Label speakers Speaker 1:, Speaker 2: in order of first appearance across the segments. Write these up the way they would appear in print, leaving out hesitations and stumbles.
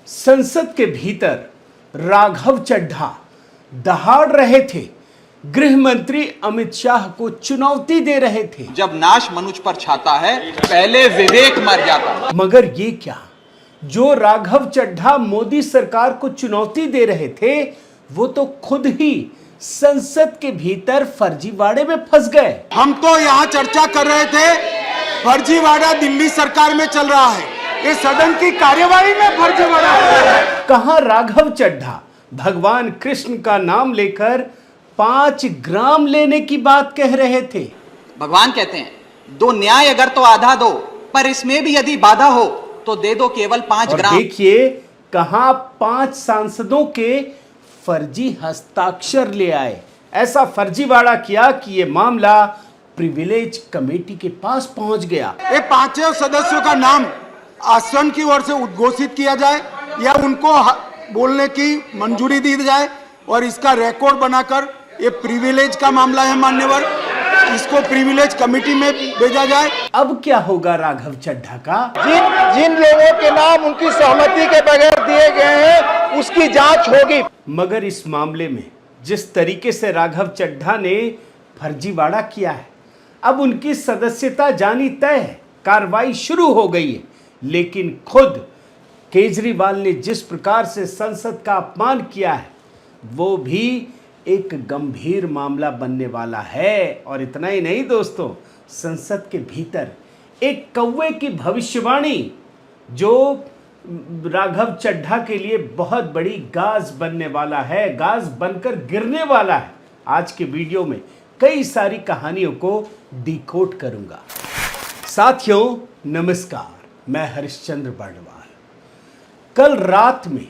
Speaker 1: संसद के भीतर राघव चड्ढा दहाड़ रहे थे, गृह मंत्री अमित शाह को चुनौती दे रहे थे।
Speaker 2: जब नाश मनुष्य पर छाता है, पहले विवेक मर जाता।
Speaker 1: मगर ये क्या, जो राघव चड्ढा मोदी सरकार को चुनौती दे रहे थे, वो तो खुद ही संसद के भीतर फर्जीवाड़े में फंस गए।
Speaker 3: हम तो यहाँ चर्चा कर रहे थे, फर्जीवाड़ा दिल्ली सरकार में चल रहा है, ये सदन की कार्यवाही में फर्जीवाड़ा है।
Speaker 1: कहां राघव चड्ढा भगवान कृष्ण का नाम लेकर 5 ग्राम लेने की बात कह रहे थे।
Speaker 2: भगवान कहते हैं, दो न्याय अगर तो आधा दो, पर इसमें भी यदि बाधा हो तो दे दो केवल 5 ग्राम।
Speaker 1: देखिए कहां 5 सांसदों के फर्जी हस्ताक्षर ले आए। ऐसा फर्जीवाड़ा किया कि यह मामला प्रिविलेज कमेटी के पास पहुंच गया।
Speaker 3: ये 5 सदस्यों का नाम आसन की ओर से उद्घोषित किया जाए या उनको बोलने की मंजूरी दी जाए और इसका रिकॉर्ड बनाकर, ये प्रिविलेज का मामला है मान्यवर, इसको प्रिविलेज कमेटी में भेजा जाए।
Speaker 1: अब क्या होगा राघव चड्ढा का?
Speaker 4: जिन लोगों के नाम उनकी सहमति के बगैर दिए गए हैं, उसकी जांच होगी।
Speaker 1: मगर इस मामले में जिस तरीके से राघव चड्ढा ने फर्जीवाड़ा किया है, अब उनकी सदस्यता जानी तय है, कार्रवाई शुरू हो गई है। लेकिन खुद केजरीवाल ने जिस प्रकार से संसद का अपमान किया है, वो भी एक गंभीर मामला बनने वाला है। और इतना ही नहीं दोस्तों, संसद के भीतर एक कौवे की भविष्यवाणी जो राघव चड्ढा के लिए बहुत बड़ी गाज बनने वाला है, गाज बनकर गिरने वाला है। आज के वीडियो में कई सारी कहानियों को डिकोड करूंगा। साथियों नमस्कार, मैं हरिश्चंद्र बर्णवाल। कल रात में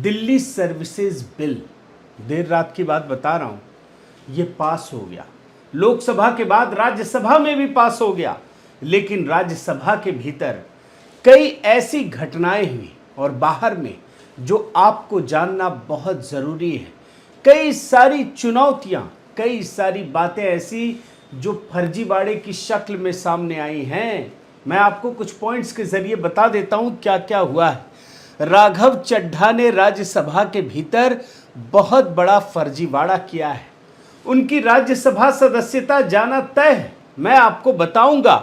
Speaker 1: दिल्ली सर्विसेज बिल, देर रात की बात बता रहा हूं, ये पास हो गया। लोकसभा के बाद राज्यसभा में भी पास हो गया। लेकिन राज्यसभा के भीतर कई ऐसी घटनाएं हुई और बाहर में जो आपको जानना बहुत ज़रूरी है। कई सारी चुनौतियां, कई सारी बातें ऐसी जो फर्जीवाड़े की शक्ल में सामने आई हैं। मैं आपको कुछ पॉइंट्स के जरिए बता देता हूं क्या क्या हुआ है। राघव चड्ढा ने राज्यसभा के भीतर बहुत बड़ा फर्जीवाड़ा किया है। उनकी राज्यसभा सदस्यता जाना तय है। मैं आपको बताऊंगा।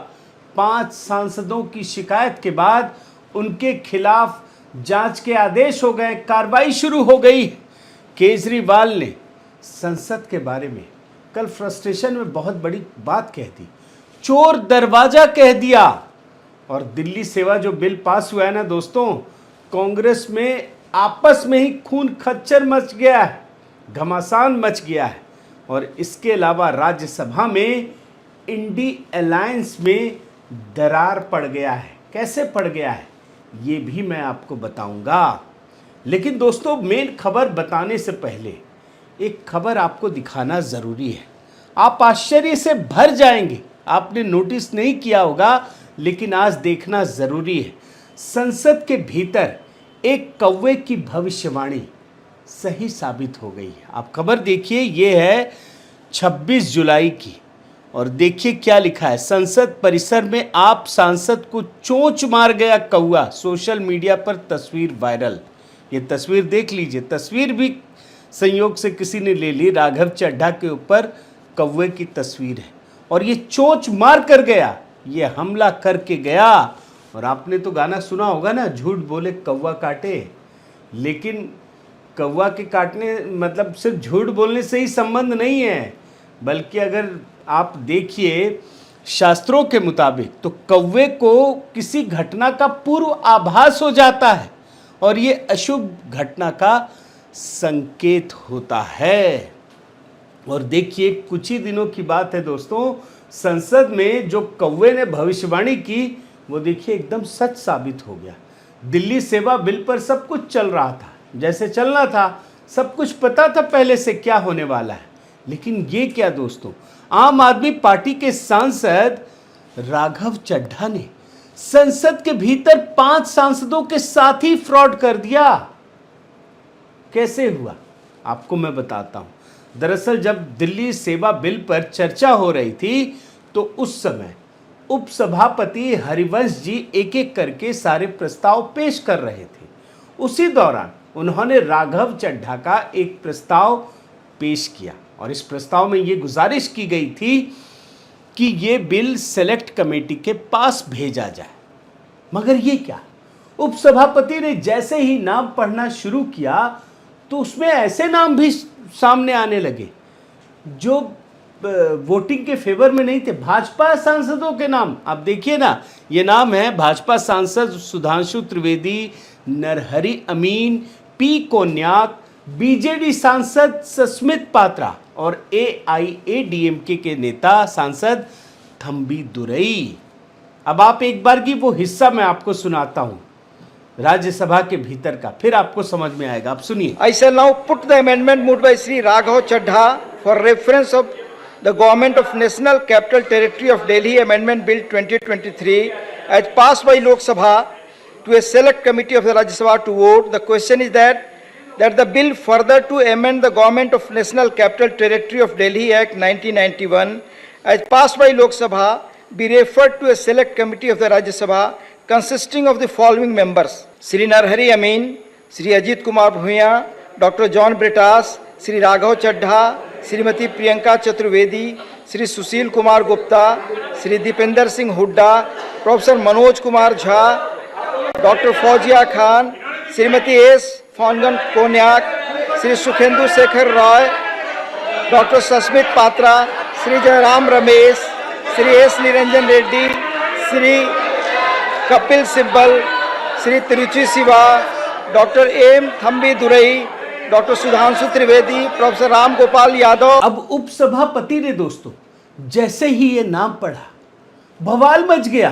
Speaker 1: 5 सांसदों की शिकायत के बाद उनके खिलाफ जांच के आदेश हो गए, कार्रवाई शुरू हो गई। केजरीवाल ने संसद के बारे में कल फ्रस्ट्रेशन में बहुत बड़ी बात कह दी, चोर दरवाजा कह दिया। और दिल्ली सेवा जो बिल पास हुआ है ना दोस्तों, कांग्रेस में आपस में ही खून खच्चर मच गया है, घमासान मच गया है। और इसके अलावा राज्यसभा में इंडी अलायंस में दरार पड़ गया है। कैसे पड़ गया है ये भी मैं आपको बताऊंगा। लेकिन दोस्तों, मेन खबर बताने से पहले एक खबर आपको दिखाना ज़रूरी है। आप आश्चर्य से भर जाएंगे, आपने नोटिस नहीं किया होगा, लेकिन आज देखना ज़रूरी है। संसद के भीतर एक कौवे की भविष्यवाणी सही साबित हो गई है। आप खबर देखिए, ये है 26 जुलाई की। और देखिए क्या लिखा है, संसद परिसर में आप सांसद को चोंच मार गया कौवा, सोशल मीडिया पर तस्वीर वायरल। ये तस्वीर देख लीजिए, तस्वीर भी संयोग से किसी ने ले ली। राघव चड्ढा के ऊपर कौवे की तस्वीर है और ये चोंच मार कर गया, ये हमला करके गया। और आपने तो गाना सुना होगा ना, झूठ बोले कौवा काटे। लेकिन कौवा के काटने मतलब सिर्फ झूठ बोलने से ही संबंध नहीं है, बल्कि अगर आप देखिए शास्त्रों के मुताबिक तो कौवे को किसी घटना का पूर्व आभास हो जाता है और ये अशुभ घटना का संकेत होता है। और देखिए कुछ ही दिनों की बात है दोस्तों, संसद में जो कौवे ने भविष्यवाणी की वो देखिए एकदम सच साबित हो गया। दिल्ली सेवा बिल पर सब कुछ चल रहा था जैसे चलना था, सब कुछ पता था पहले से क्या होने वाला है। लेकिन ये क्या दोस्तों, आम आदमी पार्टी के सांसद राघव चड्ढा ने संसद के भीतर 5 सांसदों के साथ ही फ्रॉड कर दिया। कैसे हुआ आपको मैं बताता हूं। दरअसल जब दिल्ली सेवा बिल पर चर्चा हो रही थी तो उस समय उपसभापति हरिवंश जी एक एक करके सारे प्रस्ताव पेश कर रहे थे उसी दौरान उन्होंने राघव चड्ढा का एक प्रस्ताव पेश किया और इस प्रस्ताव में ये गुजारिश की गई थी कि ये बिल सेलेक्ट कमेटी के पास भेजा जाए। मगर ये क्या, उपसभापति ने जैसे ही नाम पढ़ना शुरू किया तो उसमें ऐसे नाम भी सामने आने लगे जो वोटिंग के फेवर में नहीं थे, भाजपा सांसदों के नाम। आप देखिए ना, ये नाम है भाजपा सांसद सुधांशु त्रिवेदी, नरहरि अमीन, पी कोन्याक, बीजेडी सांसद सस्मित पात्रा और AIADMK के नेता सांसद थम्बी दुरई। अब आप एक बार की वो हिस्सा मैं आपको सुनाता हूं राज्यसभा के भीतर का, फिर आपको समझ में आएगा। आप सुनिए।
Speaker 4: I shall now put the amendment moved by Sri Raghav Chaddha for reference of the Government of National Capital Territory of Delhi Amendment Bill 2023 as passed by Lok Sabha to a select committee of the Rajya Sabha to vote. The question is that the bill further to amend the Government of National Capital Territory of Delhi Act 1991 as passed by Lok Sabha be referred to a select committee of the Rajya Sabha consisting of the following members: Sri Narhari Amin, Sri Ajit Kumar Bhuiya, Dr. John Britas, Sri Raghav Chaddha, Srimati Priyanka Chaturvedi, Sri Sushil Kumar Gupta, Sri Dipender Singh Hooda, Professor Manoj Kumar Jha, Dr. Fauzia Khan, Srimati S. Fangan Konyak, Sri Sukhendu Shekhar Roy, Dr. Sasmit Patra, Sri Jairam Ramesh, Sri S. Niranjan Reddy, Sri Kapil Sibbal, Sri Tiruchi Siva, Dr. M. Thambi Durai, doctor Sudhanshu Trivedi, professor Ram Gopal Yadav.
Speaker 1: अब उपसभापति ने दोस्तों जैसे ही ये नाम पढ़ा बवाल much गया,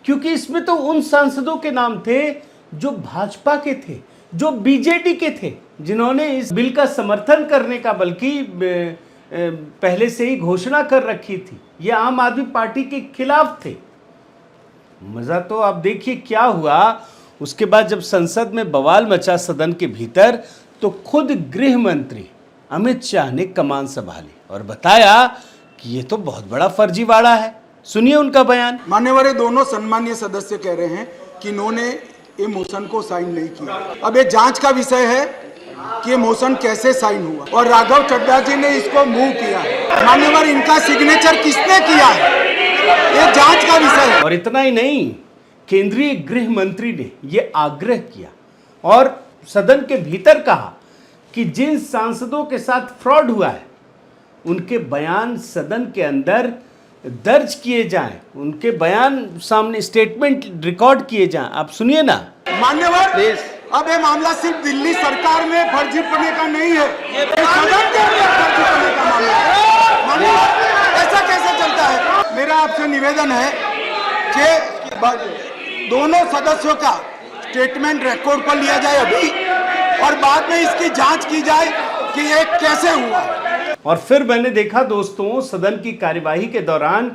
Speaker 1: क्योंकि इसमें तो उन सांसदों के नाम थे जो भाजपा के थे, जो बीजेडी के थे, जिन्होंने इस बिल का समर्थन करने का बल्कि पहले से ही घोषणा कर रखी थी। ये आम आदमी पार्टी के खिलाफ थे। मजा तो आप देखिए क्या हुआ। उसके बाद जब संसद में बवाल मचा सदन के भीतर, तो खुद गृह मंत्री अमित शाह ने कमान संभाली और बताया कि ये तो बहुत बड़ा फर्जीवाड़ा है। सुनिए उनका बयान।
Speaker 3: मान्यवर दोनों सम्मानीय सदस्य कह रहे हैं कि इन्होंने ये मोशन को साइन नहीं किया। अब ये जांच का विषय है कि ये मोशन कैसे साइन हुआ और राघव चड्ढा जी ने इसको मूव किया है। मान्यवर इनका सिग्नेचर किसने किया है, ये जांच का विषय है।
Speaker 1: और इतना ही नहीं, केंद्रीय गृह मंत्री ने ये आग्रह किया और सदन के भीतर कहा कि जिन सांसदों के साथ फ्रॉड हुआ है उनके बयान सदन के अंदर दर्ज किए जाएं, उनके बयान सामने स्टेटमेंट रिकॉर्ड किए जाएं। आप सुनिए ना।
Speaker 3: मान्यवर अब ये मामला सिर्फ दिल्ली सरकार में फर्जीपने का नहीं है, ये सदन के अंदर फर्जीपने का मामला है। मान्यवर ऐसा कैसे चलता है? मेरा आपसे निवेदन है कि दोनों सदस्यों का स्टेटमेंट रिकॉर्ड पर लिया जाए अभी और बाद में इसकी जांच की जाए कि ये कैसे हुआ।
Speaker 1: और फिर मैंने देखा दोस्तों सदन की कार्यवाही के दौरान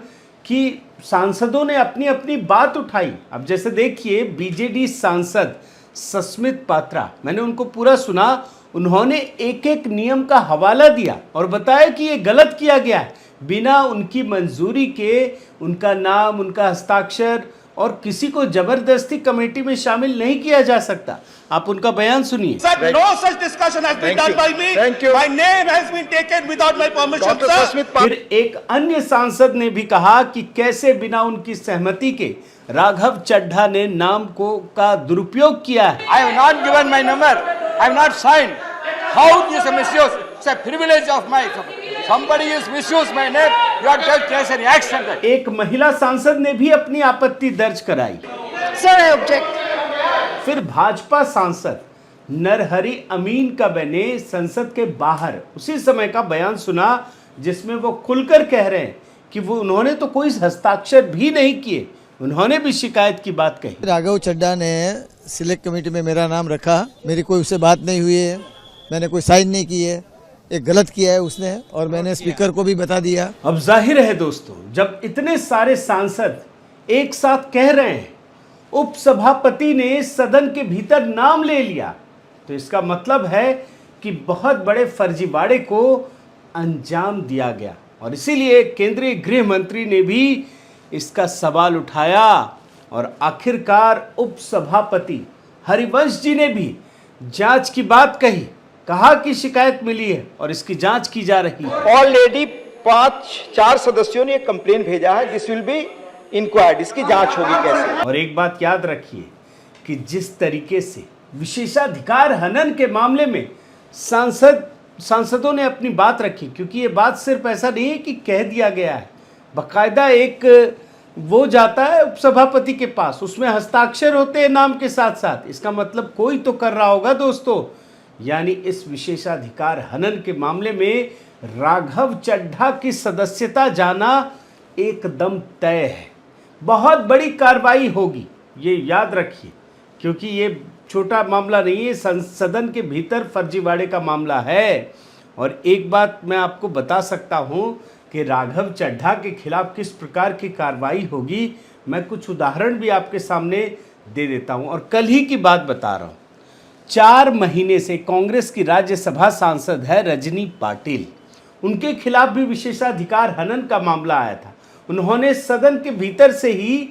Speaker 1: कि सांसदों ने अपनी अपनी बात उठाई। अब जैसे देखिए बीजेडी सांसद सस्मित पात्रा, मैंने उनको पूरा सुना। उन्होंने एक एक नियम का हवाला दिया और बताया कि ये गलत किया गया है। बिना उनकी मंजूरी के उनका नाम, उनका हस्ताक्षर और किसी को जबरदस्ती कमेटी में शामिल नहीं किया जा सकता। आप उनका बयान सुनिए।
Speaker 5: Sir, no such discussion has been done by me. My name has been taken without my permission, sir.
Speaker 1: फिर एक अन्य सांसद ने भी कहा कि कैसे बिना उनकी सहमति के राघव चड्ढा ने नाम का दुरुपयोग किया है।
Speaker 5: I have not given my number. I have not signed. How this misuse? It's a privilege of my. Somebody is misuse my name. You have to take any action.
Speaker 1: एक महिला सांसद ने भी अपनी आपत्ति दर्ज कराई।
Speaker 6: Sir, I object.
Speaker 1: फिर भाजपा सांसद नरहरि अमीन का मैंने संसद के बाहर उसी समय का बयान सुना जिसमें वो खुलकर कह रहे हैं कि वो उन्होंने तो कोई हस्ताक्षर भी नहीं किए। उन्होंने भी शिकायत की बात कही।
Speaker 7: राघव चड्ढा ने सिलेक्ट कमेटी में मेरा नाम रखा, मेरी कोई उससे बात नहीं हुई है, मैंने कोई साइन नहीं की है, एक गलत किया है उसने और मैंने स्पीकर को भी बता दिया।
Speaker 1: अब जाहिर है दोस्तों, जब इतने सारे सांसद एक साथ कह रहे हैं उपसभापति ने सदन के भीतर नाम ले लिया, तो इसका मतलब है कि बहुत बड़े फर्जीवाड़े को अंजाम दिया गया। और इसीलिए केंद्रीय गृह मंत्री ने भी इसका सवाल उठाया और आखिरकार उपसभापति हरिवंश जी ने भी जांच की बात कही, कहा कि शिकायत मिली है और इसकी जांच की जा रही है।
Speaker 4: ऑलरेडी 4 सदस्यों ने कंप्लेन भेजा है। दिस विल बी इंक्वायर्ड, इसकी जांच होगी कैसे।
Speaker 1: और एक बात याद रखिए कि जिस तरीके से विशेषाधिकार हनन के मामले में सांसदों ने अपनी बात रखी, क्योंकि ये बात सिर्फ ऐसा नहीं है कि कह दिया गया है, बाकायदा एक वो जाता है उपसभापति के पास, उसमें हस्ताक्षर होते हैं नाम के साथ साथ। इसका मतलब कोई तो कर रहा होगा दोस्तों। यानी इस विशेषाधिकार हनन के मामले में राघव चड्ढा की सदस्यता जाना एकदम तय है। बहुत बड़ी कार्रवाई होगी, ये याद रखिए, क्योंकि ये छोटा मामला नहीं है, सदन के भीतर फर्जीवाड़े का मामला है। और एक बात मैं आपको बता सकता हूं कि राघव चड्ढा के खिलाफ किस प्रकार की कार्रवाई होगी, मैं कुछ उदाहरण भी आपके सामने दे देता हूं। और कल ही की बात बता रहा हूं, 4 महीने से कांग्रेस की राज्यसभा सांसद है रजनी पाटिल, उनके खिलाफ भी विशेषाधिकार हनन का मामला आया था। उन्होंने सदन के भीतर से ही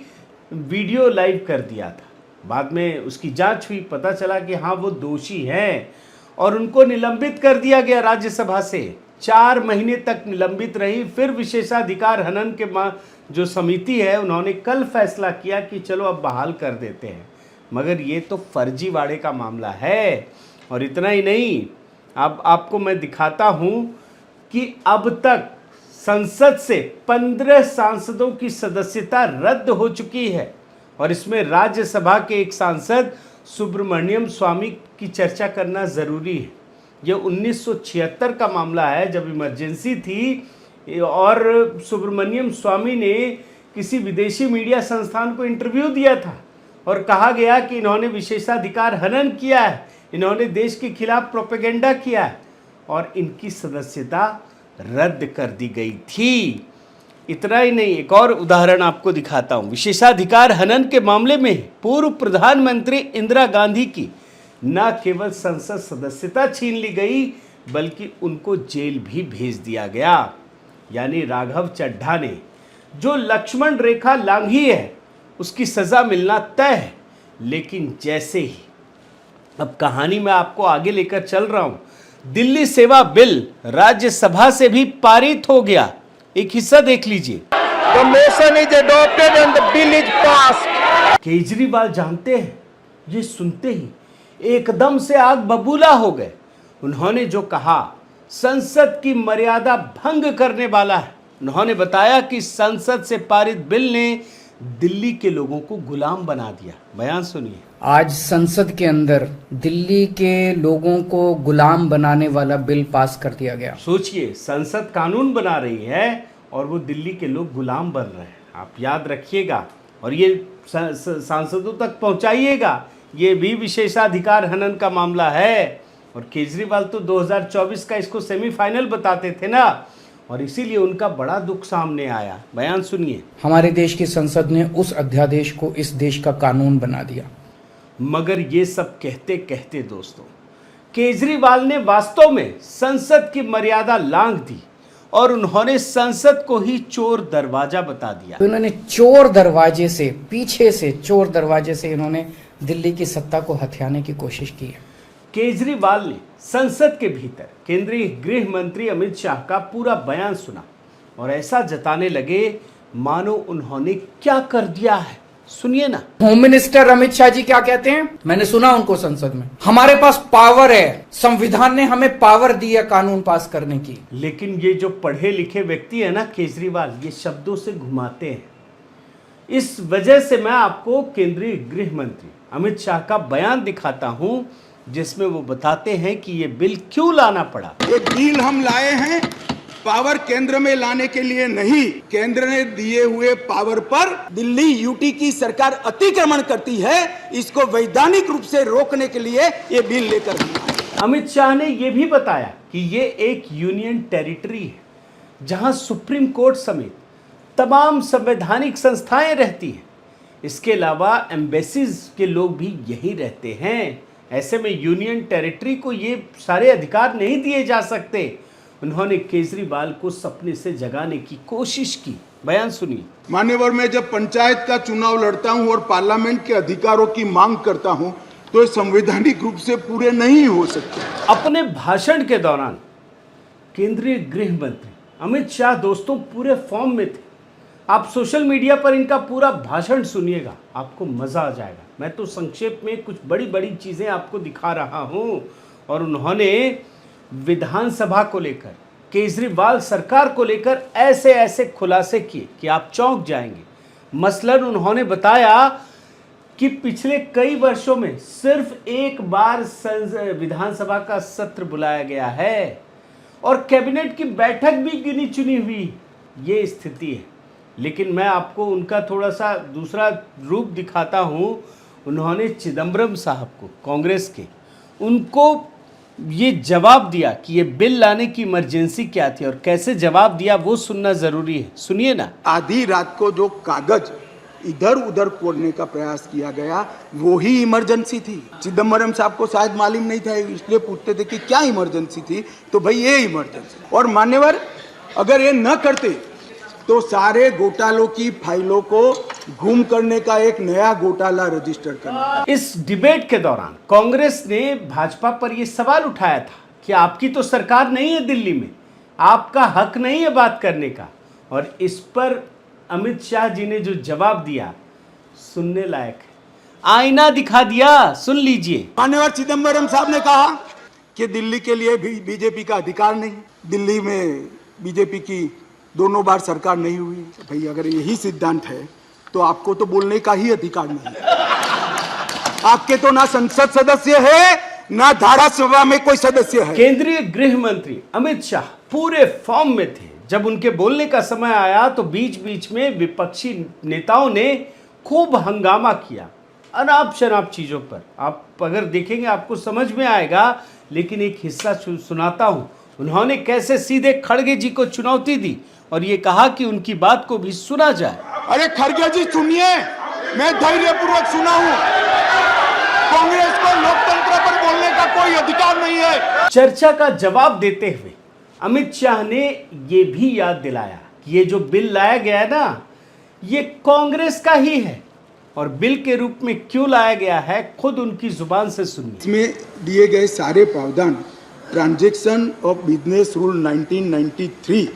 Speaker 1: वीडियो लाइव कर दिया था। बाद में उसकी जांच हुई, पता चला कि हाँ वो दोषी हैं और उनको निलंबित कर दिया गया राज्यसभा से। 4 महीने तक निलंबित रही। फिर विशेषाधिकार हनन के जो समिति है, उन्होंने कल फैसला किया कि चलो अब बहाल कर देते हैं। मगर ये तो फर्जीवाड़े का मामला है। और इतना ही नहीं, अब आपको मैं दिखाता हूं कि अब तक संसद से 15 सांसदों की सदस्यता रद्द हो चुकी है। और इसमें राज्यसभा के एक सांसद सुब्रमण्यम स्वामी की चर्चा करना ज़रूरी है। यह 1976 का मामला है, जब इमरजेंसी थी और सुब्रमण्यम स्वामी ने किसी विदेशी मीडिया संस्थान को इंटरव्यू दिया था और कहा गया कि इन्होंने विशेषाधिकार हनन किया है, इन्होंने देश के खिलाफ प्रोपेगेंडा किया है और इनकी सदस्यता रद्द कर दी गई थी। इतना ही नहीं, एक और उदाहरण आपको दिखाता हूं। विशेषाधिकार हनन के मामले में पूर्व प्रधानमंत्री इंदिरा गांधी की न केवल संसद सदस्यता छीन ली गई, बल्कि उनको जेल भी भेज दिया गया। यानी राघव चड्ढा ने जो लक्ष्मण रेखा लांघी है, उसकी सजा मिलना तय है। लेकिन जैसे ही अब कहानी में आपको आगे लेकर चल रहा हूं, दिल्ली सेवा बिल राज्यसभा से भी पारित हो गया। एक हिस्सा देख लीजिए।
Speaker 4: The motion is adopted and the bill is passed.
Speaker 1: Kejriwal जानते हैं, ये सुनते ही एकदम से आग बबूला हो गए। उन्होंने जो कहा संसद की मर्यादा भंग करने वाला है। उन्होंने बताया कि संसद से पारित बिल ने दिल्ली के लोगों को गुलाम बना दिया। बयान सुनिए।
Speaker 6: आज संसद के अंदर दिल्ली के लोगों को गुलाम बनाने वाला बिल पास कर दिया गया।
Speaker 1: सोचिए, संसद कानून बना रही है और वो दिल्ली के लोग गुलाम बन रहे हैं। आप याद रखिएगा और ये सांसदों तक पहुंचाइएगा। ये भी विशेषाधिकार हनन का मामला है। और केजरीवाल तो 2024 का इसको सेमीफाइनल बताते थे ना, और इसीलिए उनका बड़ा दुख सामने आया। बयान सुनिए।
Speaker 6: हमारे देश की संसद ने उस अध्यादेश को इस देश का कानून बना दिया।
Speaker 1: मगर ये सब कहते कहते दोस्तों, केजरीवाल ने वास्तव में संसद की मर्यादा लांघ दी और उन्होंने संसद को ही चोर दरवाजा बता दिया।
Speaker 6: तो इन्होंने चोर दरवाजे से, पीछे से चोर दरवाजे से इन्होंने दिल्ली की सत्ता को हथियाने की कोशिश की है।
Speaker 1: केजरीवाल ने संसद के भीतर केंद्रीय गृह मंत्री अमित शाह का पूरा बयान सुना और ऐसा जताने लगे मानो उन्होंने क्या कर दिया है। सुनिए ना।
Speaker 6: होम मिनिस्टर अमित शाह जी क्या कहते हैं, मैंने सुना उनको संसद में, हमारे पास पावर है, संविधान ने हमें पावर दी है कानून पास करने की।
Speaker 1: लेकिन ये जो पढ़े लिखे व्यक्ति है ना केजरीवाल, ये शब्दों से घुमाते हैं। इस वजह से मैं आपको केंद्रीय गृह मंत्री अमित शाह का बयान दिखाता हूं, जिसमें वो बताते हैं कि ये बिल क्यों लाना पड़ा।
Speaker 3: ये बिल हम लाए हैं पावर केंद्र में लाने के लिए नहीं, केंद्र ने दिए हुए पावर पर दिल्ली यूटी की सरकार अतिक्रमण करती है, इसको वैधानिक रूप से रोकने के लिए ये बिल लेकर हम आए।
Speaker 1: अमित शाह ने यह भी बताया कि ये एक यूनियन टेरिटरी है जहां सुप्रीम कोर्ट समेत तमाम संवैधानिक संस्थाएं रहती हैं। इसके अलावा एम्बेसीज के लोग भी यहीं रहते हैं। ऐसे में यूनियन टेरिटरी को ये सारे अधिकार नहीं दिए जा सकते। उन्होंने केजरीवाल को सपने से जगाने की कोशिश की। बयान सुनिए।
Speaker 3: मान्यवर, मैं जब पंचायत का चुनाव लड़ता हूं और पार्लियामेंट के अधिकारों की मांग करता हूं, तो ये संवैधानिक रूप से पूरे नहीं हो सकते।
Speaker 1: अपने भाषण के दौरान केंद्रीय गृह मंत्री अमित शाह दोस्तों पूरे फॉर्म में थे। आप सोशल मीडिया पर इनका पूरा भाषण सुनिएगा, आपको मजा आ जाएगा। मैं तो संक्षेप में कुछ बड़ी बड़ी चीजें आपको दिखा रहा हूं। और उन्होंने विधानसभा को लेकर, केजरीवाल सरकार को लेकर ऐसे ऐसे खुलासे किए कि आप चौंक जाएंगे। मसलन उन्होंने बताया कि पिछले कई वर्षों में सिर्फ एक बार विधानसभा का सत्र बुलाया गया है और कैबिनेट की बैठक भी गिनी चुनी हुई, ये स्थिति है। लेकिन मैं आपको उनका थोड़ा सा दूसरा रूप दिखाता हूं। उन्होंने चिदम्बरम साहब को, कांग्रेस के, उनको ये जवाब दिया कि ये बिल लाने की इमरजेंसी क्या थी और कैसे जवाब दिया वो सुनना जरूरी है। सुनिए ना।
Speaker 3: आधी रात को जो कागज इधर उधर फोड़ने का प्रयास किया गया वो ही इमरजेंसी थी। चिदम्बरम साहब को शायद मालूम नहीं था, इसलिए पूछते थे कि क्या इमरजेंसी थी, तो भाई ये इमरजेंसी। और मान्यवर अगर ये न करते तो सारे घोटालों की फाइलों को गुम करने का एक नया घोटाला रजिस्टर करना।
Speaker 1: इस डिबेट के दौरान कांग्रेस ने भाजपा पर यह सवाल उठाया था कि आपकी तो सरकार नहीं है दिल्ली में, आपका हक नहीं है बात करने का। और इस पर अमित शाह जी ने जो जवाब दिया सुनने लायक है। आईना दिखा दिया, सुन लीजिए।
Speaker 3: मान्यवर चिदम्बरम साहब ने कहा कि दिल्ली के लिए भी बीजेपी का अधिकार नहीं, दिल्ली में बीजेपी की दोनों बार सरकार नहीं हुई। भाई अगर यही सिद्धांत है तो आपको तो बोलने का ही अधिकार नहीं है। आपके तो ना संसद सदस्य है ना धारासभा में कोई सदस्य है।
Speaker 1: केंद्रीय गृह मंत्री अमित शाह पूरे फॉर्म में थे। जब उनके बोलने का समय आया तो बीच बीच में विपक्षी नेताओं ने खूब हंगामा किया अनाप शनाप चीजों पर। आप अगर देखेंगे आपको समझ में आएगा, लेकिन एक हिस्सा सुनाता हूं। उन्होंने कैसे सीधे खड़गे जी को चुनौती दी और ये कहा कि उनकी बात को भी सुना जाए।
Speaker 3: अरे खड़गे जी सुनिए, मैं धैर्यपूर्वक सुना हूं। कांग्रेस को लोकतंत्र पर बोलने का कोई अधिकार नहीं है।
Speaker 1: चर्चा का जवाब देते हुए अमित शाह ने ये भी याद दिलाया कि ये जो बिल लाया गया है ना, ये कांग्रेस का ही है और बिल के रूप में क्यों लाया गया है खुद उनकी जुबान से सुनिए।
Speaker 3: इसमें दिए गए सारे प्रावधान ट्रांजैक्शन ऑफ बिजनेस रूल 1993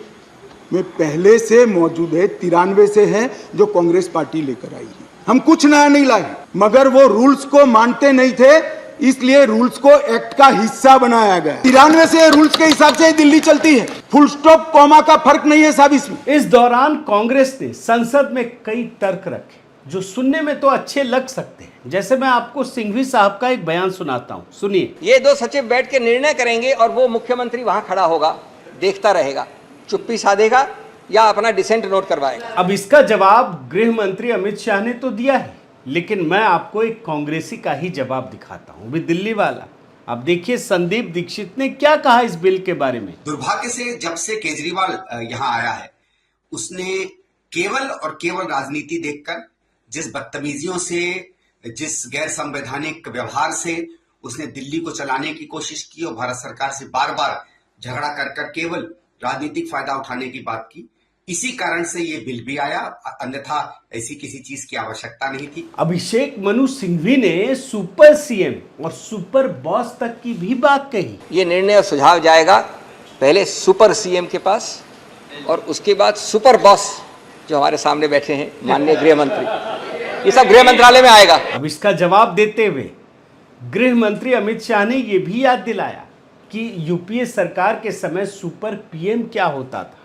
Speaker 3: में पहले से मौजूद है, 93 से है जो कांग्रेस पार्टी लेकर आई है। हम कुछ नया नहीं लाए, मगर वो रूल्स को मानते नहीं थे, इसलिए रूल्स को एक्ट का हिस्सा बनाया गया। 93 से रूल्स के हिसाब से दिल्ली चलती है, फुल स्टॉप कॉमा का फर्क नहीं है साहब इसमें।
Speaker 1: इस दौरान कांग्रेस ने संसद में कई तर्क रखे जो सुनने में तो अच्छे लग सकते हैं। जैसे मैं आपको सिंघवी साहब का एक बयान सुनाता हूं, सुनिए।
Speaker 8: ये दो सचिव बैठ के निर्णय करेंगे और वो मुख्यमंत्री वहां खड़ा होगा, देखता रहेगा, चुप्पी साधेगा या अपना डिसेंट नोट करवाएगा।
Speaker 1: अब इसका जवाब गृह मंत्री अमित शाह ने तो दिया है, लेकिन मैं आपको एक कांग्रेसी का ही जवाब दिखाता हूं, भी दिल्ली वाला। अब देखिए संदीप दीक्षित ने क्या कहा इस बिल के बारे में।
Speaker 9: दुर्भाग्य से जब से केजरीवाल यहाँ आया है, उसने केवल और केवल राजनीति देखकर, जिस बदतमीजियों से, जिस गैर संवैधानिक व्यवहार से उसने दिल्ली को चलाने की कोशिश की और भारत सरकार से बार बार झगड़ा कर केवल राजनीतिक फायदा उठाने की बात की, इसी कारण से ये बिल भी आया, अन्यथा ऐसी किसी चीज की आवश्यकता नहीं थी।
Speaker 1: अभिषेक मनु सिंघवी ने सुपर सीएम और सुपर बॉस तक की भी बात कही।
Speaker 8: ये निर्णय और सुझाव जाएगा पहले सुपर सीएम के पास और उसके बाद सुपर बॉस जो हमारे सामने बैठे हैं माननीय गृह मंत्री, ये सब गृह मंत्रालय में आएगा।
Speaker 1: अब इसका जवाब देते हुए गृह मंत्री अमित शाह ने यह भी याद दिलाया कि यूपीए सरकार के समय सुपर पीएम क्या होता था।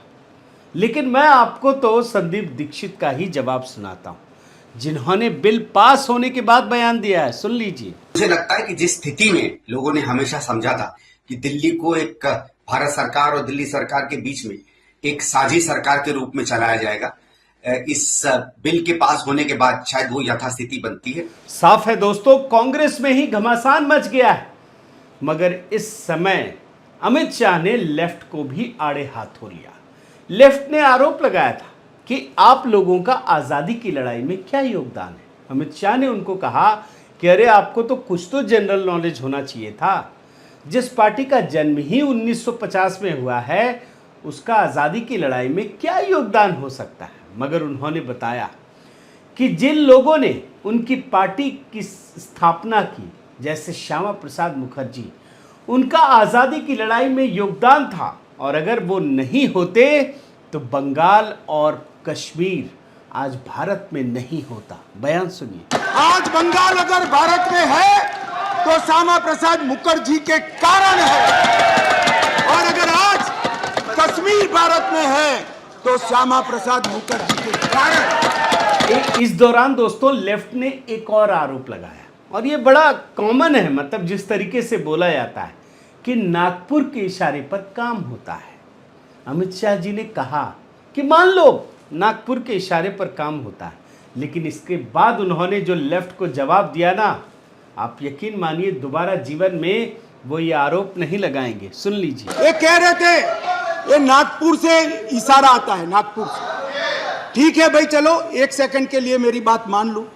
Speaker 1: लेकिन मैं आपको तो संदीप दीक्षित का ही जवाब सुनाता हूं, जिन्होंने बिल पास होने के बाद बयान दिया है। सुन लीजिए।
Speaker 9: मुझे लगता है कि जिस स्थिति में लोगों ने हमेशा समझा था कि दिल्ली को एक भारत सरकार और दिल्ली सरकार के बीच में एक साझी सरकार के रूप में चलाया जाएगा, इस बिल के पास होने के बाद शायद वो यथास्थिति बनती है।
Speaker 1: साफ है दोस्तों, कांग्रेस में ही घमासान मच गया है। मगर इस समय अमित शाह ने लेफ्ट को भी आड़े हाथों लिया। लेफ्ट ने आरोप लगाया था कि आप लोगों का आजादी की लड़ाई में क्या योगदान है। अमित शाह ने उनको कहा कि अरे आपको तो कुछ तो जनरल नॉलेज होना चाहिए था। जिस पार्टी का जन्म ही 1950 में हुआ है, उसका आजादी की लड़ाई में क्या योगदान हो सकता है। मगर उन्होंने बताया कि जिन लोगों ने उनकी पार्टी की स्थापना की जैसे श्यामा प्रसाद मुखर्जी, उनका आज़ादी की लड़ाई में योगदान था और अगर वो नहीं होते तो बंगाल और कश्मीर आज भारत में नहीं होता। बयान सुनिए।
Speaker 3: आज बंगाल अगर भारत में है तो श्यामा प्रसाद मुखर्जी के कारण है, और अगर आज कश्मीर भारत में है तो श्यामा प्रसाद मुखर्जी के कारण।
Speaker 1: इस दौरान दोस्तों लेफ्ट ने एक और आरोप लगाया और ये बड़ा कॉमन है, मतलब जिस तरीके से बोला जाता है कि नागपुर के इशारे पर काम होता है। अमित शाह जी ने कहा कि मान लो नागपुर के इशारे पर काम होता है, लेकिन इसके बाद उन्होंने जो लेफ्ट को जवाब दिया ना, आप यकीन मानिए दोबारा जीवन में वो ये आरोप नहीं लगाएंगे। सुन लीजिए।
Speaker 3: ये कह रहे थे ये नागपुर से इशारा आता है, नागपुर से। ठीक है भाई, चलो एक सेकंड के लिए मेरी बात मान लो,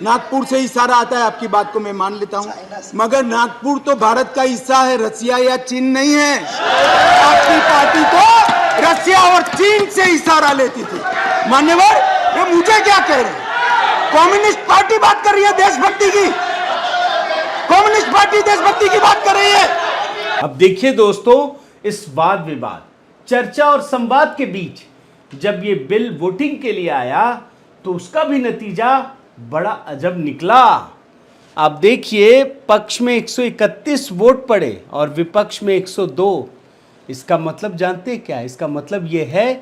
Speaker 3: नागपुर से इशारा आता है, आपकी बात को मैं मान लेता हूं, मगर नागपुर तो भारत का हिस्सा है, रसिया या चीन नहीं है। आपकी पार्टी तो रसिया और चीन से इशारा लेती थी। मान्यवर, ये मुझे क्या कह रहे हैं? कम्युनिस्ट पार्टी बात कर रही है देशभक्ति की, कम्युनिस्ट पार्टी देशभक्ति की बात कर रही है।
Speaker 1: अब देखिए दोस्तों, इस वाद विवाद, चर्चा और संवाद के बीच जब ये बिल वोटिंग के लिए आया तो उसका भी नतीजा बड़ा अजब निकला। आप देखिए, पक्ष में 131 वोट पड़े और विपक्ष में 102। इसका मतलब जानते हैं क्या है? इसका मतलब यह है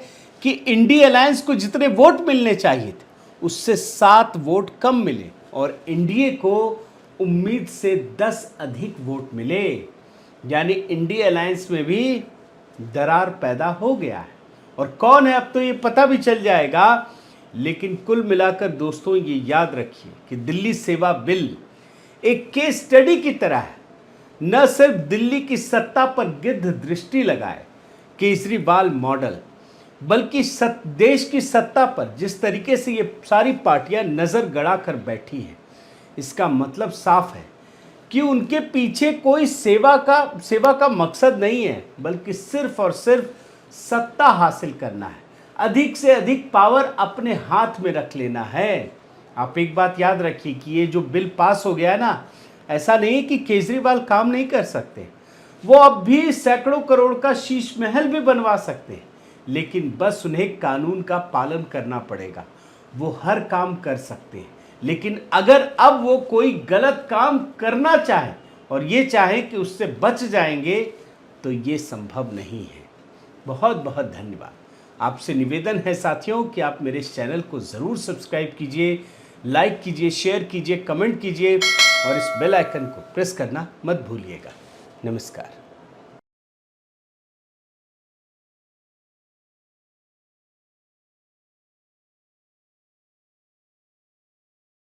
Speaker 1: कि इंडी अलायंस को जितने वोट मिलने चाहिए थे उससे 7 वोट कम मिले और एनडीए को उम्मीद से 10 अधिक वोट मिले। यानी इंडी अलायंस में भी दरार पैदा हो गया है। और कौन है अब तो ये पता भी चल जाएगा। लेकिन कुल मिलाकर दोस्तों ये याद रखिए कि दिल्ली सेवा बिल एक केस स्टडी की तरह है। न सिर्फ दिल्ली की सत्ता पर गिद्ध दृष्टि लगाए केजरीवाल मॉडल, बल्कि देश की सत्ता पर जिस तरीके से ये सारी पार्टियां नजर गड़ा कर बैठी हैं, इसका मतलब साफ है कि उनके पीछे कोई सेवा का मकसद नहीं है, बल्कि सिर्फ और सिर्फ सत्ता हासिल करना है, अधिक से अधिक पावर अपने हाथ में रख लेना है। आप एक बात याद रखिए कि ये जो बिल पास हो गया है ना, ऐसा नहीं कि केजरीवाल काम नहीं कर सकते, वो अब भी सैकड़ों करोड़ का शीश महल भी बनवा सकते हैं, लेकिन बस उन्हें कानून का पालन करना पड़ेगा। वो हर काम कर सकते हैं, लेकिन अगर अब वो कोई गलत काम करना चाहे और ये चाहे कि उससे बच जाएंगे तो ये संभव नहीं है। बहुत बहुत धन्यवाद। आपसे निवेदन है साथियों कि आप मेरे इस चैनल को ज़रूर सब्सक्राइब कीजिए, लाइक कीजिए, शेयर कीजिए, कमेंट कीजिए और इस बेल आइकन को प्रेस करना मत भूलिएगा। नमस्कार।